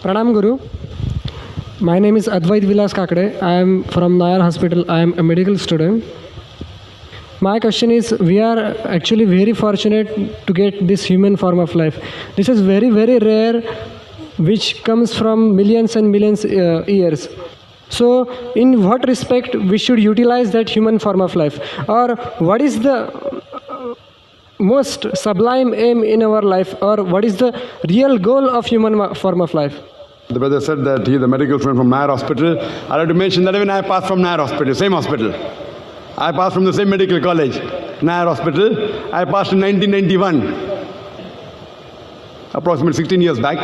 Pranam Guru. My name is Advait Vilas Kakade. I am from Nayar Hospital. I am a medical student. My question is, we are actually very fortunate to get this human form of life. This is very, very rare, which comes from millions and millions years. So, in what respect we should utilize that human form of life? Or what is the most sublime aim in our life? Or what is the real goal of human form of life? The brother said that he is a medical student from Nayar Hospital. I have to mention that even I passed from Nayar Hospital, same hospital. I passed from the same medical college, Nayar Hospital. I passed in 1991, approximately 16 years back.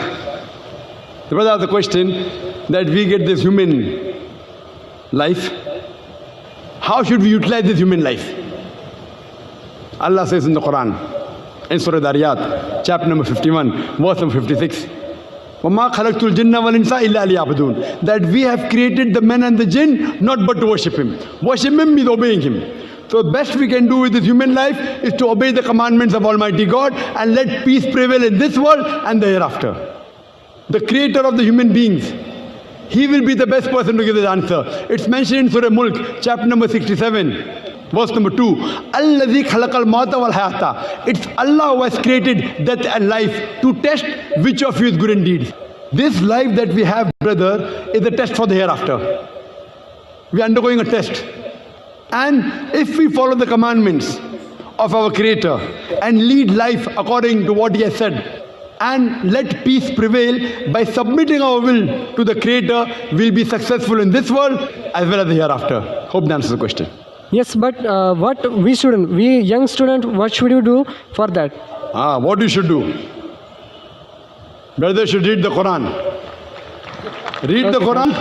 The brother asked the question that we get this human life. How should we utilize this human life? Allah says in the Quran, in Surah Dariyat, chapter number 51, verse number 56, وَمَا خَلَقْتُ الْجِنَّ وَالْإِنسَ إِلَّا لِيَعْبُدُونَ, that we have created the men and the jinn not but to worship Him. Worship Him means obeying Him. So the best we can do with this human life is to obey the commandments of Almighty God and let peace prevail in this world and the hereafter. The creator of the human beings, He will be the best person to give this answer. It's mentioned in Surah Mulk, chapter number 67, verse number 2. Alladhi khalaqal mauta wal hayata. It's Allah who has created death and life to test which of you is good indeed. This life that we have, brother, is a test for the hereafter. We are undergoing a test. And if we follow the commandments of our Creator and lead life according to what He has said, and let peace prevail by submitting our will to the Creator, we'll be successful in this world as well as the hereafter. Hope that answers the question. Yes, but we young student, what should you do for that? What you should do? Brother should read the Quran. Read the Quran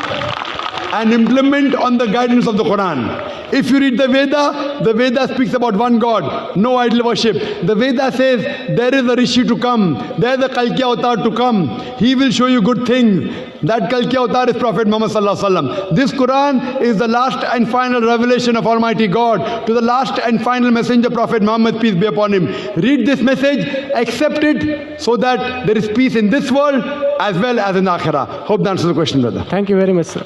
and implement on the guidance of the Quran. If you read the Veda speaks about one God, no idol worship. The Veda says there is a Rishi to come, there is a Kalki avatar to come. He will show you good things. That Kalki avatar is Prophet Muhammad Sallallahu Alaihi Wasallam. This Quran is the last and final revelation of Almighty God to the last and final messenger, Prophet Muhammad, peace be upon him. Read this message, accept it, so that there is peace in this world as well as in Akhirah. Hope that answers the question, brother. Thank you very much, sir.